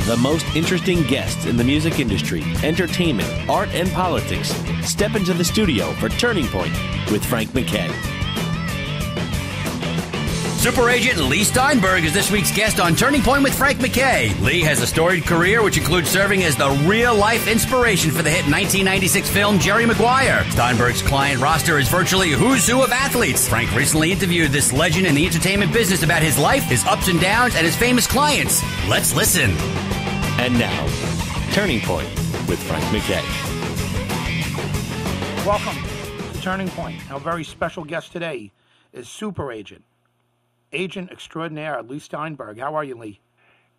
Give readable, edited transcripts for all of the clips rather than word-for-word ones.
The most interesting guests in the music industry, entertainment, art, and politics step into the studio for Turning Point with Frank MacKay. Super agent Leigh Steinberg is this week's guest on Turning Point with Frank MacKay. Leigh has a storied career which includes serving as the real-life inspiration for the hit 1996 film Jerry Maguire. Steinberg's client roster is virtually who's who of athletes. Frank recently interviewed this legend in the entertainment business about his life, his ups and downs, and his famous clients. Let's listen. And now, Turning Point with Frank MacKay. Welcome to Turning Point. Our very special guest today is super agent extraordinaire, Leigh Steinberg. How are you, Leigh?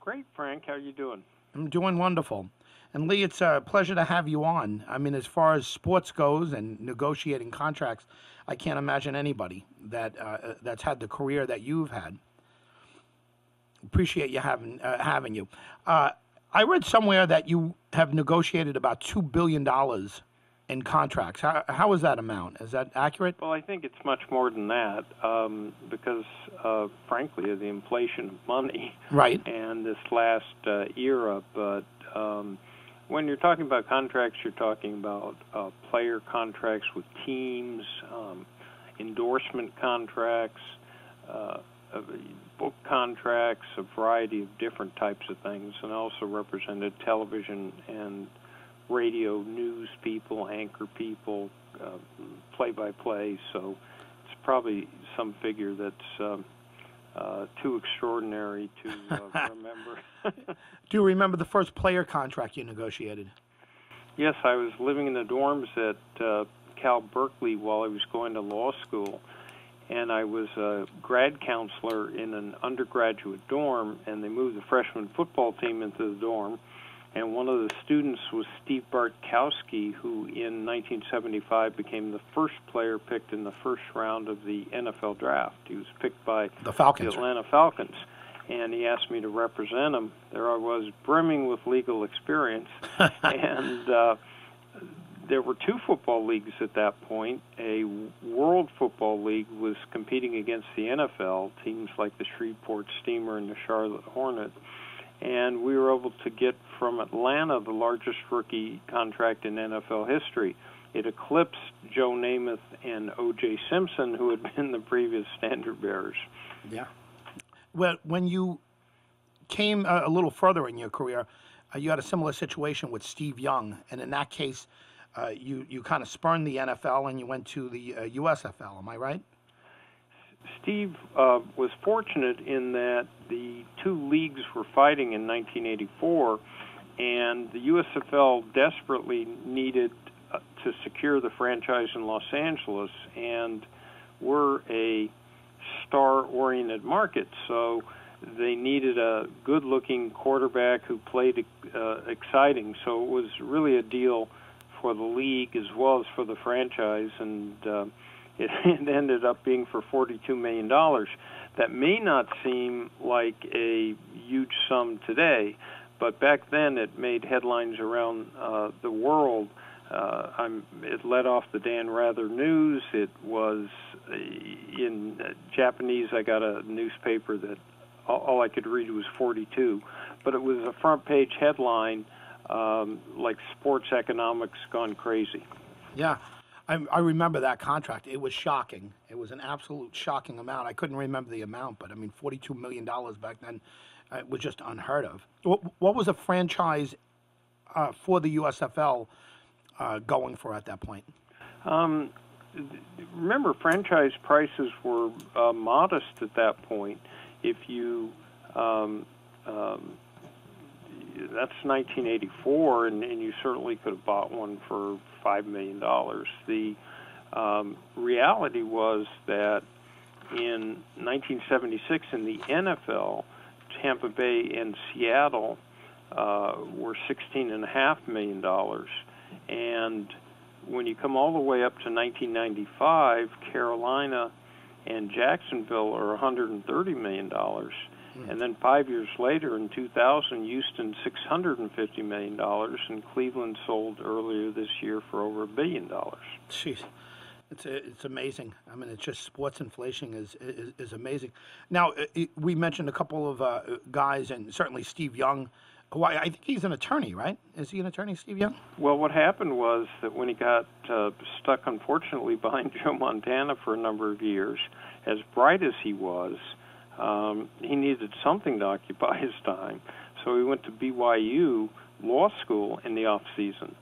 Great, Frank. How are you doing? I'm doing wonderful. And Leigh, it's a pleasure to have you on. I mean, as far as sports goes and negotiating contracts, I can't imagine anybody that's had the career that you've had. Appreciate you having you. I read somewhere that you have negotiated about $2 billion in contracts. How is that amount? Is that accurate? Well, I think it's much more than that because, frankly, of the inflation of money right. and this last era. But when you're talking about contracts, you're talking about player contracts with teams, endorsement contracts, book contracts, a variety of different types of things, and also represented television and radio news people, anchor people, play-by-play. So it's probably some figure that's too extraordinary to remember. Do you remember the first player contract you negotiated? Yes, I was living in the dorms at Cal Berkeley while I was going to law school, and I was a grad counselor in an undergraduate dorm, and they moved the freshman football team into the dorm. And one of the students was Steve Bartkowski, who in 1975 became the first player picked in the first round of the NFL draft. He was picked by the Atlanta Falcons. And he asked me to represent him. There I was, brimming with legal experience. And there were two football leagues at that point. A World Football League was competing against the NFL, teams like the Shreveport Steamer and the Charlotte Hornet. And we were able to get from Atlanta the largest rookie contract in NFL history. It eclipsed Joe Namath and O.J. Simpson, who had been the previous standard bearers. Yeah. Well, when you came a little further in your career, you had a similar situation with Steve Young. And in that case, you kind of spurned the NFL and you went to the USFL. Am I right? Steve was fortunate in that the two leagues were fighting in 1984, and the USFL desperately needed to secure the franchise in Los Angeles, and we're a star-oriented market, so they needed a good-looking quarterback who played exciting. So it was really a deal for the league as well as for the franchise, and it ended up being for $42 million. That may not seem like a huge sum today, but back then it made headlines around the world. It led off the Dan Rather News. It was in Japanese. I got a newspaper that all I could read was 42, but it was a front-page headline like sports economics gone crazy. Yeah. I remember that contract. It was shocking. It was an absolute shocking amount. I couldn't remember the amount, but I mean, $42 million back then was just unheard of. What was a franchise for the USFL going for at that point? Remember, franchise prices were modest at that point. If you that's 1984, and you certainly could have bought one for $5 million. The reality was that in 1976 in the NFL, Tampa Bay and Seattle were $16.5 million. And when you come all the way up to 1995, Carolina and Jacksonville are $130 million. And then 5 years later, in 2000, Houston $650 million, and Cleveland sold earlier this year for over $1 billion. Jeez, it's amazing. I mean, it's just sports inflation is amazing. Now, we mentioned a couple of guys, and certainly Steve Young Why? I think he's an attorney, right? Is he an attorney, Steve Young? Well, what happened was that when he got stuck, unfortunately, behind Joe Montana for a number of years, as bright as he was, he needed something to occupy his time. So he went to BYU Law School in the off season,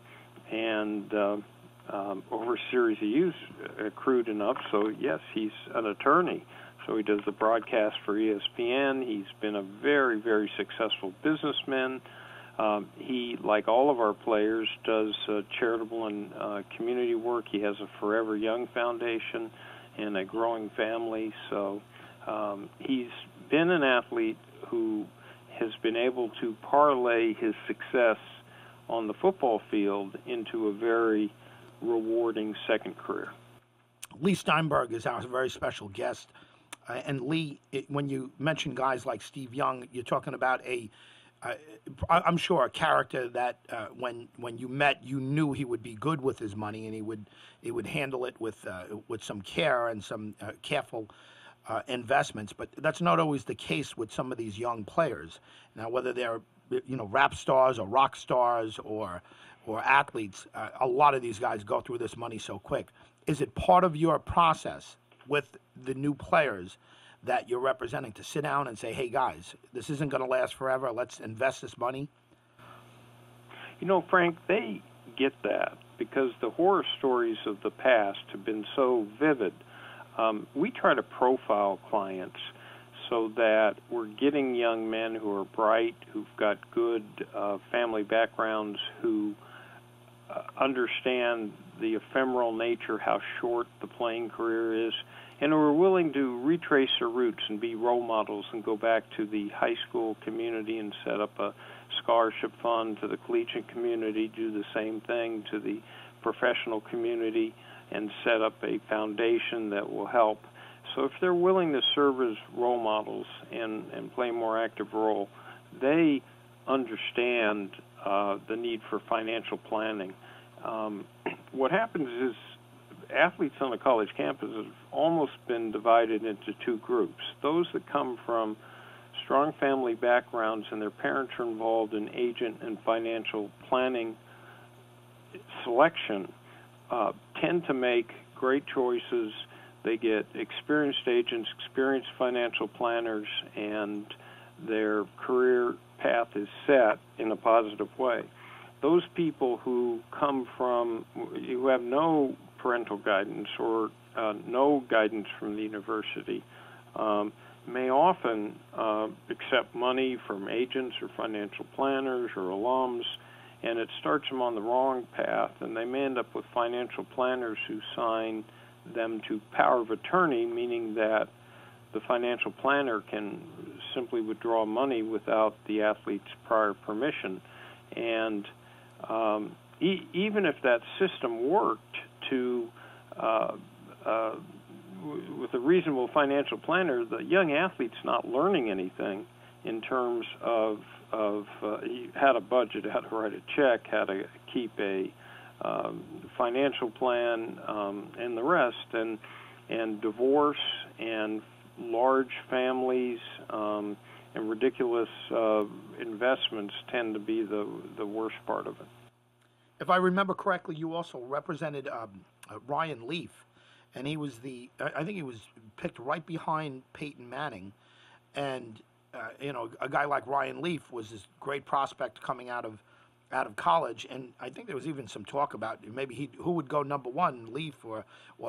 and over a series of years accrued enough. So yes, he's an attorney. So he does the broadcast for ESPN. He's been a very, very successful businessman. He, like all of our players, does charitable and community work. He has a Forever Young Foundation and a growing family. So he's been an athlete who has been able to parlay his success on the football field into a very rewarding second career. Leigh Steinberg is our very special guest. And Leigh, when you mention guys like Steve Young, you're talking about I'm sure a character that when you met, you knew he would be good with his money, and he would handle it with some care and some careful investments. But that's not always the case with some of these young players. Now, whether they're rap stars or rock stars or athletes, a lot of these guys go through this money so quick. Is it part of your process with the new players that you're representing to sit down and say, hey, guys, this isn't going to last forever. Let's invest this money? Frank, they get that because the horror stories of the past have been so vivid. We try to profile clients so that we're getting young men who are bright, who've got good family backgrounds, who understand the ephemeral nature, how short the playing career is, and who are willing to retrace their roots and be role models and go back to the high school community and set up a scholarship fund, to the collegiate community, do the same thing, to the professional community, and set up a foundation that will help. So if they're willing to serve as role models and play a more active role, they understand the need for financial planning. What happens is athletes on a college campus have almost been divided into two groups. Those that come from strong family backgrounds and their parents are involved in agent and financial planning selection tend to make great choices. They get experienced agents, experienced financial planners, and their career path is set in a positive way. Those people who have no parental guidance or no guidance from the university may often accept money from agents or financial planners or alums, and it starts them on the wrong path, and they may end up with financial planners who sign them to power of attorney, meaning that the financial planner can simply withdraw money without the athlete's prior permission. And even if that system worked with a reasonable financial planner, the young athlete's not learning anything in terms of how to budget, how to write a check, how to keep a financial plan, and the rest. And divorce and large families and ridiculous investments tend to be the worst part of it. If I remember correctly, you also represented Ryan Leaf, and he was I think he was picked right behind Peyton Manning, and a guy like Ryan Leaf was this great prospect coming out of college, and I think there was even some talk about maybe who would go number one, Leaf or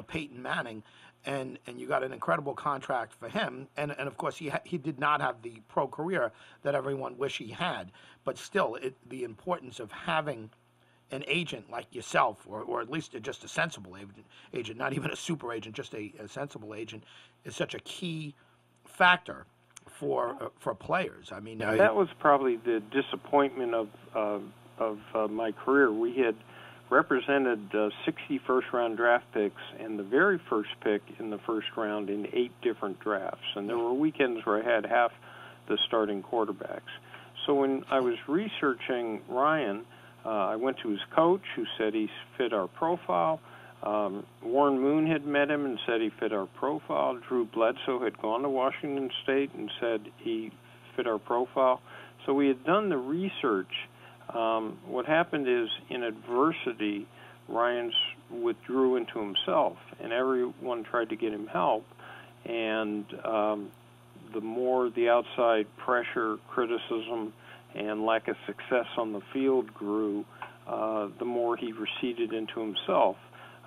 Peyton Manning, and you got an incredible contract for him, and of course he did not have the pro career that everyone wished he had, but still the importance of having an agent like yourself, or at least just a sensible agent, not even a super agent, just a sensible agent, is such a key factor for players. I mean, that was probably the disappointment of my career. We had represented 60 first-round draft picks and the very first pick in the first round in 8 different drafts, and there were weekends where I had half the starting quarterbacks. So when I was researching Ryan, I went to his coach, who said he fit our profile. Warren Moon had met him and said he fit our profile. Drew Bledsoe had gone to Washington State and said he fit our profile. So we had done the research. What happened is, in adversity, Ryan withdrew into himself, and everyone tried to get him help. And the more the outside pressure, criticism, and lack of success on the field grew, the more he receded into himself.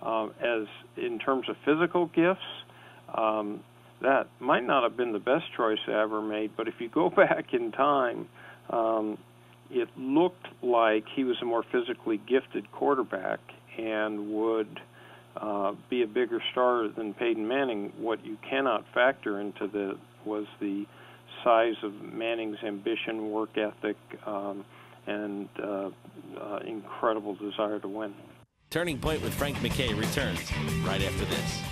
As in terms of physical gifts, that might not have been the best choice I ever made, but if you go back in time, it looked like he was a more physically gifted quarterback and would be a bigger star than Peyton Manning. What you cannot factor into was the size of Manning's ambition, work ethic, and incredible desire to win. Turning Point with Frank MacKay returns right after this.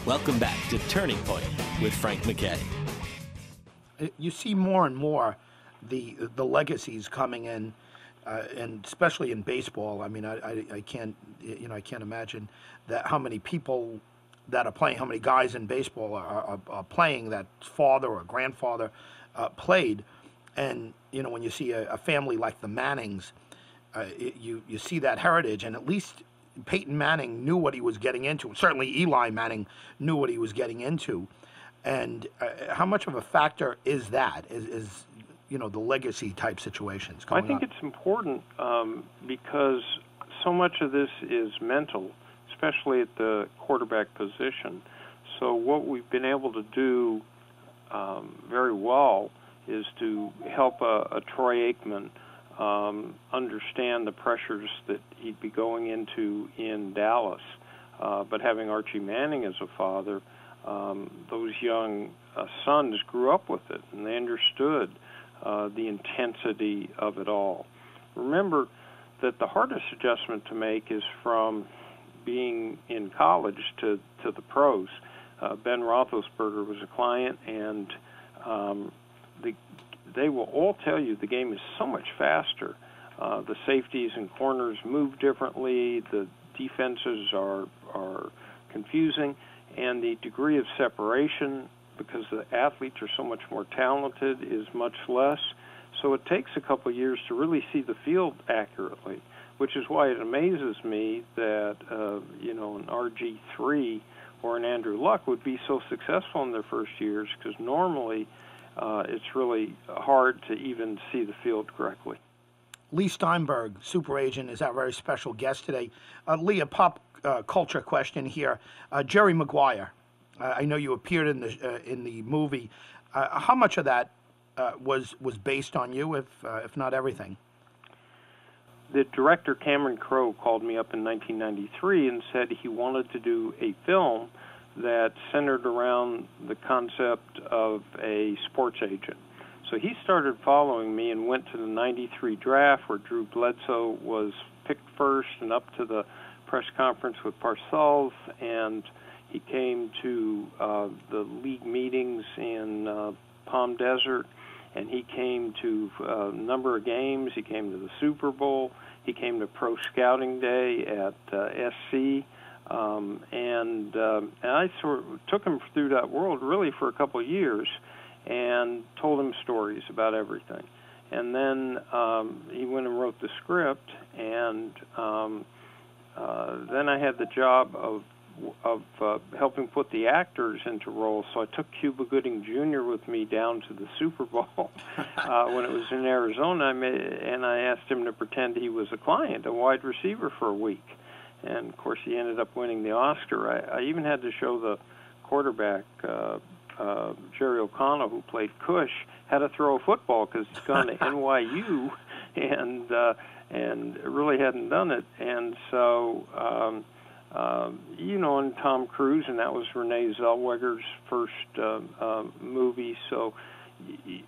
Welcome back to Turning Point with Frank MacKay. You see more and more the legacies coming in, and especially in baseball. I mean, I can't imagine that how many people that are playing, how many guys in baseball are playing that father or grandfather played. And when you see a family like the Mannings, you see that heritage, and at least Peyton Manning knew what he was getting into. Certainly Eli Manning knew what he was getting into. And how much of a factor is that? Is the legacy type situations going on? I think it's important because so much of this is mental, especially at the quarterback position. So what we've been able to do very well is to help a Troy Aikman understand the pressures that he'd be going into in Dallas. But having Archie Manning as a father, those young sons grew up with it, and they understood the intensity of it all. Remember that the hardest adjustment to make is from being in college to the pros. Ben Roethlisberger was a client, and they will all tell you the game is so much faster. The safeties and corners move differently. The defenses are confusing, and the degree of separation, because the athletes are so much more talented, is much less. So it takes a couple of years to really see the field accurately, which is why it amazes me that an RG3 or an Andrew Luck would be so successful in their first years, because normally it's really hard to even see the field correctly. Leigh Steinberg, super agent, is our very special guest today. Leigh, a pop culture question here. Jerry Maguire, I know you appeared in the movie. How much of that was based on you, if not everything? The director, Cameron Crowe, called me up in 1993 and said he wanted to do a film that centered around the concept of a sports agent. So he started following me and went to the 93 draft where Drew Bledsoe was picked first, and up to the press conference with Parcells, and he came to the league meetings in Palm Desert, and he came to a number of games. He came to the Super Bowl. He came to Pro Scouting Day at SC. And I sort of took him through that world really for a couple of years and told him stories about everything. And then he went and wrote the script, and then I had the job of helping put the actors into roles. So I took Cuba Gooding Jr. with me down to the Super Bowl when it was in Arizona, and I asked him to pretend he was a client, a wide receiver, for a week. And, of course, he ended up winning the Oscar. I even had to show the quarterback, Jerry O'Connell, who played Cush, how to throw a football, because he's gone to NYU and really hadn't done it. And so, and Tom Cruise, and that was Renee Zellweger's first movie. So,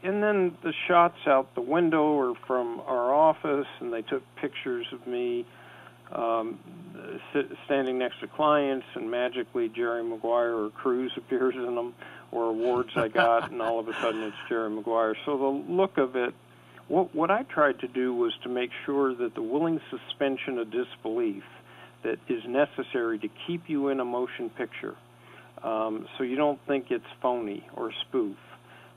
and then the shots out the window were from our office, and they took pictures of me standing next to clients, and magically Jerry Maguire or Cruise appears in them, or awards I got, and all of a sudden it's Jerry Maguire. So the look of it, what I tried to do was to make sure that the willing suspension of disbelief that is necessary to keep you in a motion picture, so you don't think it's phony or spoof,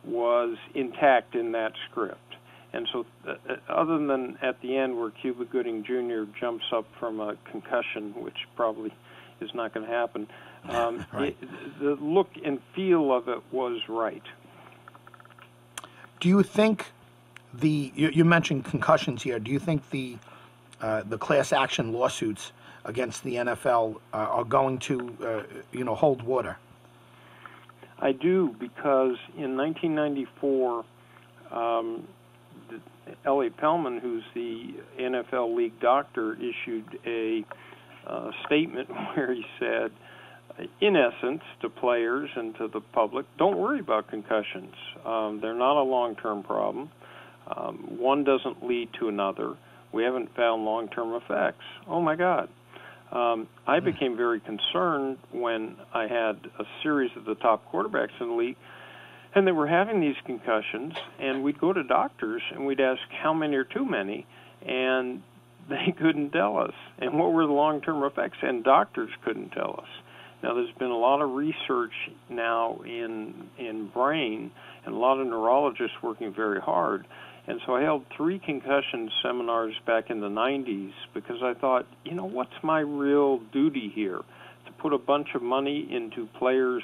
was intact in that script. And so other than at the end where Cuba Gooding Jr. jumps up from a concussion, which probably is not going to happen, right. the look and feel of it was right. Do you think you mentioned concussions here, do you think the class action lawsuits against the NFL are going to, hold water? I do, because in 1994, Elliot Pellman, who's the NFL league doctor, issued a statement where he said, in essence, to players and to the public, don't worry about concussions. They're not a long-term problem. One doesn't lead to another. We haven't found long-term effects. Oh, my God. I became very concerned when I had a series of the top quarterbacks in the league, and they were having these concussions, and we'd go to doctors, and we'd ask how many are too many, and they couldn't tell us. And what were the long-term effects? And doctors couldn't tell us. Now, there's been a lot of research now in brain, and a lot of neurologists working very hard. And so I held 3 concussion seminars back in the 90s because I thought, what's my real duty here? To put a bunch of money into players'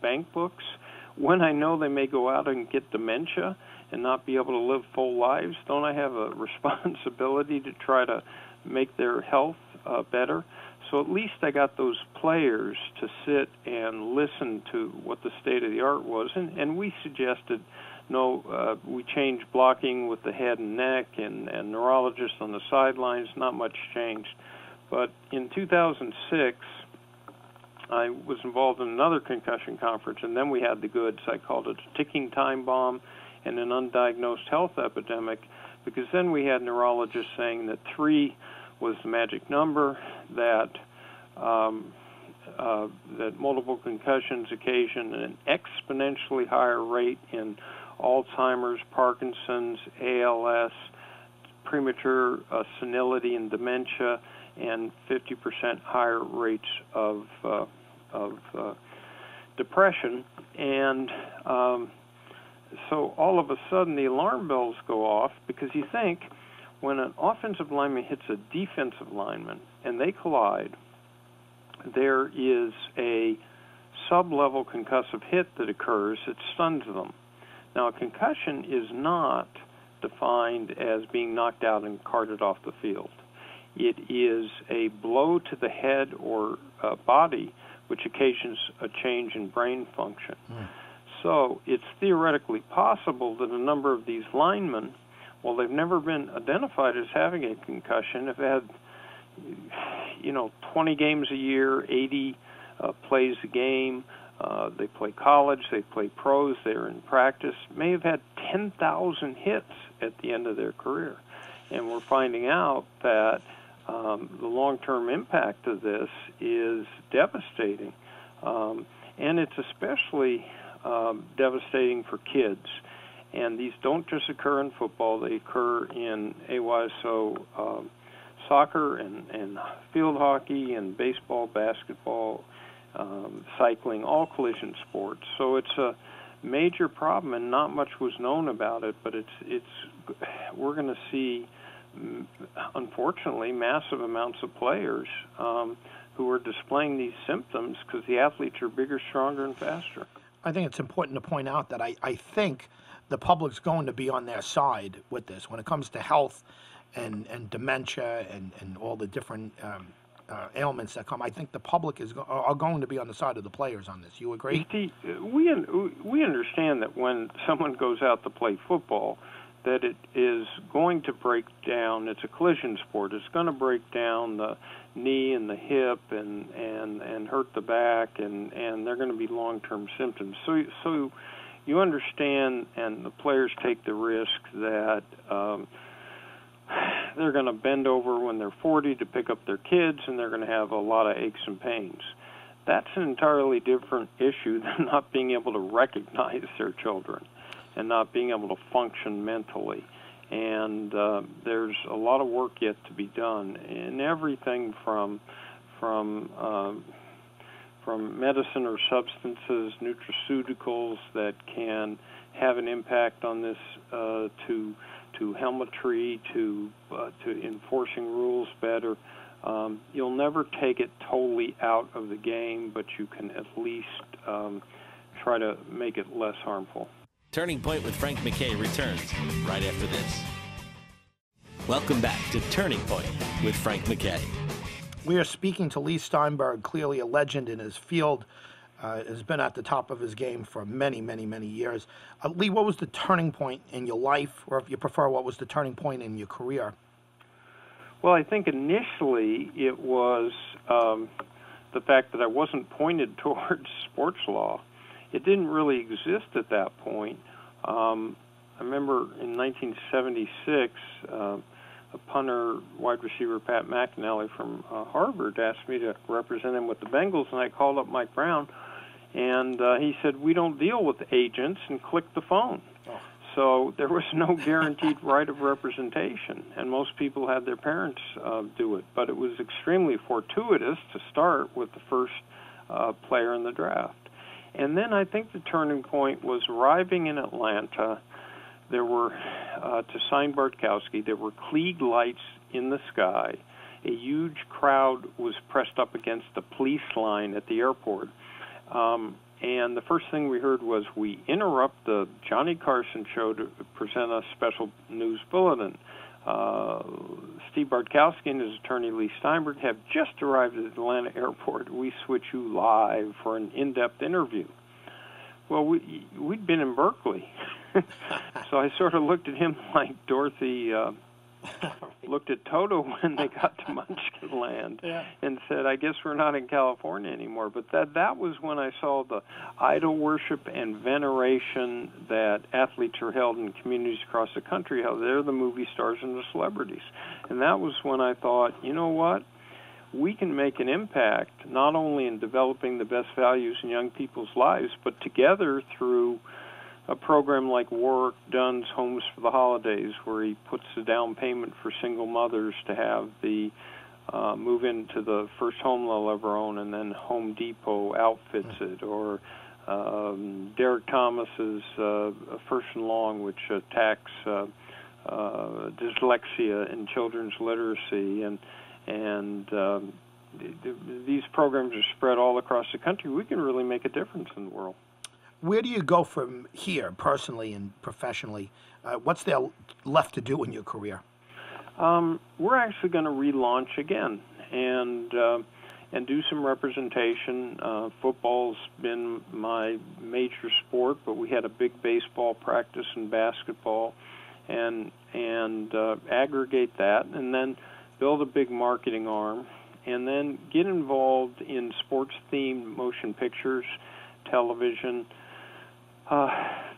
bank books when I know they may go out and get dementia and not be able to live full lives? Don't I have a responsibility to try to make their health better? So at least I got those players to sit and listen to what the state of the art was, and we suggested, we changed blocking with the head and neck, and neurologists on the sidelines. Not much changed. But in 2006, I was involved in another concussion conference, and then we had the goods. I called it a ticking time bomb and an undiagnosed health epidemic, because then we had neurologists saying that 3 was the magic number, that that multiple concussions occasion an exponentially higher rate in Alzheimer's, Parkinson's, ALS, premature senility and dementia, and 50% higher rates of depression. And so all of a sudden the alarm bells go off, because you think when an offensive lineman hits a defensive lineman and they collide, there is a sub-level concussive hit that occurs that stuns them. Now, a concussion is not defined as being knocked out and carted off the field. It is a blow to the head or body which occasions a change in brain function. So it's theoretically possible that a number of these linemen, well, they've never been identified as having a concussion, have had 20 games a year, 80 plays a game. They play college, they play pros, they're in practice, may have had 10,000 hits at the end of their career. And we're finding out that the long-term impact of this is devastating. And it's especially devastating for kids. And these don't just occur in football, they occur in AYSO soccer and field hockey and baseball, basketball, cycling, all collision sports. So it's a major problem, and not much was known about it. But we're going to see, unfortunately, massive amounts of players who are displaying these symptoms because the athletes are bigger, stronger, and faster. I think it's important to point out that I think the public's going to be on their side with this when it comes to health and dementia and all the different ailments that come. I think the public are going to be on the side of the players on this. You agree? We understand that when someone goes out to play football, that it is going to break down. It's a collision sport. It's going to break down the knee and the hip and hurt the back, and they're going to be long-term symptoms. So you understand, and the players take the risk that they're going to bend over when they're 40 to pick up their kids, and they're going to have a lot of aches and pains. That's an entirely different issue than not being able to recognize their children and not being able to function mentally. And there's a lot of work yet to be done in everything from medicine or substances, nutraceuticals that can have an impact on this, to helmetry, to enforcing rules better. You'll never take it totally out of the game, but you can at least try to make it less harmful. Turning Point with Frank MacKay returns right after this. Welcome back to Turning Point with Frank MacKay. We are speaking to Leigh Steinberg, clearly a legend in his field, has been at the top of his game for many, many, many years. Leigh, what was the turning point in your life, or if you prefer, what was the turning point in your career? Well, I think initially it was the fact that I wasn't pointed towards sports law. It didn't really exist at that point. I remember in 1976, a punter, wide receiver, Pat McAnally from Harvard, asked me to represent him with the Bengals, and I called up Mike Brown, and he said, "We don't deal with agents," and clicked the phone. Oh. So there was no guaranteed right of representation, and most people had their parents do it. But it was extremely fortuitous to start with the first player in the draft. And then I think the turning point was arriving in Atlanta. There were, to sign Bartkowski, there were Klieg lights in the sky. A huge crowd was pressed up against the police line at the airport. And the first thing we heard was, "We interrupt the Johnny Carson show to present a special news bulletin. Steve Bartkowski and his attorney Leigh Steinberg have just arrived at Atlanta airport. We switch you live for an in-depth interview." Well, we'd been in Berkeley. So I sort of looked at him like Dorothy looked at Toto when they got to Munchkinland, and said, "I guess we're not in California anymore." But that was when I saw the idol worship and veneration that athletes are held in communities across the country, how they're the movie stars and the celebrities. And that was when I thought, you know what? We can make an impact not only in developing the best values in young people's lives, but together through a program like Warwick Dunn's Homes for the Holidays, where he puts the down payment for single mothers to have the move into the first home they'll ever own, and then Home Depot outfits it, or Derek Thomas's First and Long, which attacks dyslexia and children's literacy, and these programs are spread all across the country. We can really make a difference in the world. Where do you go from here, personally and professionally? What's there left to do in your career? We're actually going to relaunch again and do some representation. Football's been my major sport, but we had a big baseball practice and basketball, and aggregate that, and then build a big marketing arm, and then get involved in sports-themed motion pictures, television,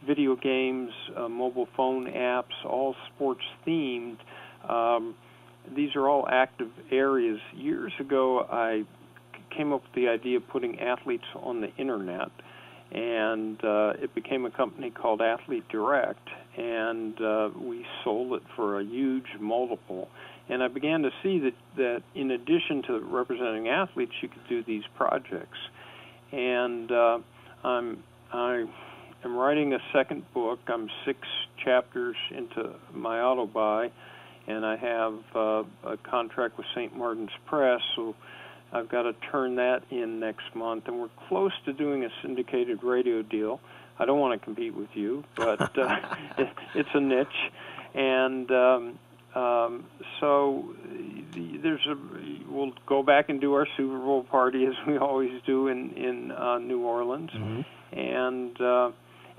video games, mobile phone apps, all sports-themed. These are all active areas. Years ago, I came up with the idea of putting athletes on the Internet, and it became a company called Athlete Direct, and we sold it for a huge multiple. And I began to see that in addition to representing athletes, you could do these projects. And I'm writing a second book. I'm 6 chapters into my autobi, and I have a contract with St. Martin's Press, so I've got to turn that in next month. And we're close to doing a syndicated radio deal. I don't want to compete with you, but it's a niche. And so we'll go back and do our Super Bowl party as we always do in New Orleans. Mm-hmm.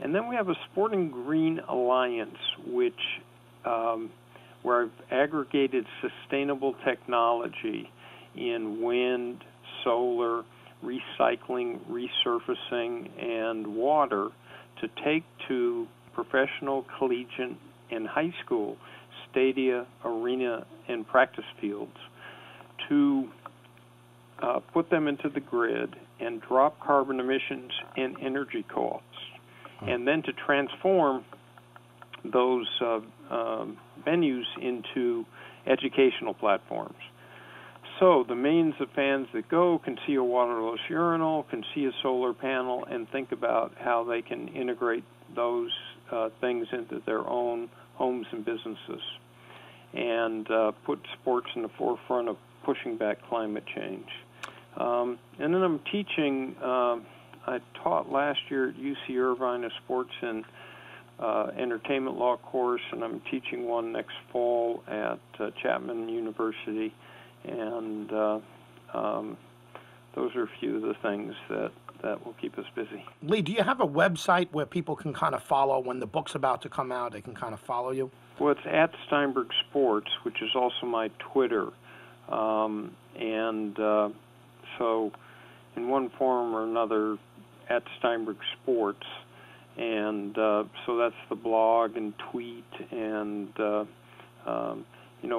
And then we have a Sporting Green Alliance, which where I've aggregated sustainable technology in wind, solar, recycling, resurfacing, and water to take to professional, collegiate, and high school stadia, arena, and practice fields to put them into the grid and drop carbon emissions and energy costs, and then to transform those venues into educational platforms. So the millions of fans that go can see a waterless urinal, can see a solar panel, and think about how they can integrate those things into their own homes and businesses, and put sports in the forefront of pushing back climate change. And then I'm teaching, I taught last year at UC Irvine a sports and entertainment law course, and I'm teaching one next fall at Chapman University, and those are a few of the things that will keep us busy. Leigh, do you have a website where people can kind of follow when the book's about to come out? They can kind of follow you? Well, it's at Steinberg Sports, which is also my Twitter. So in one form or another, at Steinberg Sports. And so that's the blog and tweet. And,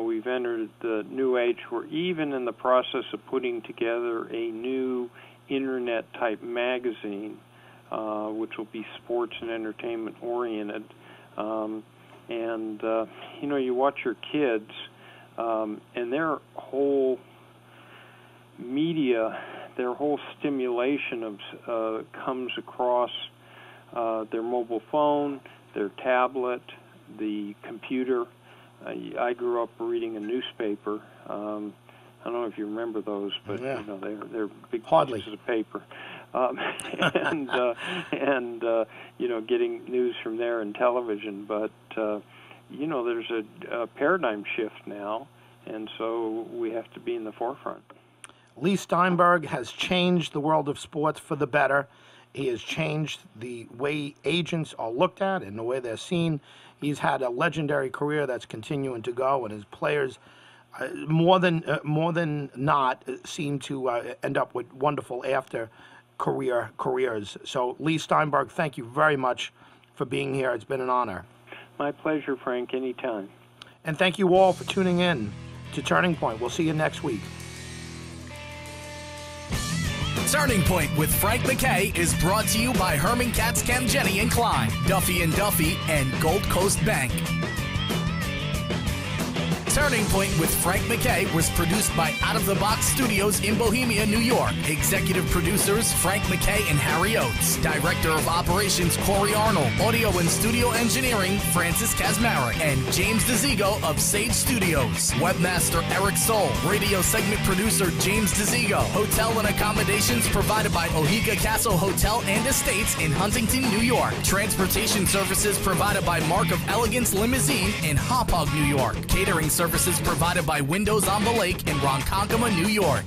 we've entered the new age. We're even in the process of putting together a new internet-type magazine, which will be sports and entertainment-oriented. You watch your kids, and their whole media, their whole stimulation comes across their mobile phone, their tablet, the computer. I grew up reading a newspaper. I don't know if you remember those, but yeah. They're big Hardly. pieces of paper, getting news from there and television. But there's a paradigm shift now, and so we have to be in the forefront. Leigh Steinberg has changed the world of sports for the better. He has changed the way agents are looked at and the way they're seen. He's had a legendary career that's continuing to go, and his players, more than not, seem to end up with wonderful careers. So, Leigh Steinberg, thank you very much for being here. It's been an honor. My pleasure, Frank. Anytime. And thank you all for tuning in to Turning Point. We'll see you next week. Turning Point with Frank MacKay is brought to you by Herman Katz Camgeni and Klein, Duffy & Duffy, and Gold Coast Bank. Turning Point with Frank MacKay was produced by Out of the Box Studios in Bohemia, New York. Executive producers Frank MacKay and Harry Oates. Director of Operations Corey Arnold. Audio and studio engineering Francis Kazmarek and James DeZigo of Sage Studios. Webmaster Eric Soul. Radio segment producer James DeZigo. Hotel and accommodations provided by Ohiga Castle Hotel and Estates in Huntington, New York. Transportation services provided by Mark of Elegance Limousine in Hauppauge, New York. Catering services provided by Windows on the Lake in Ronkonkoma, New York.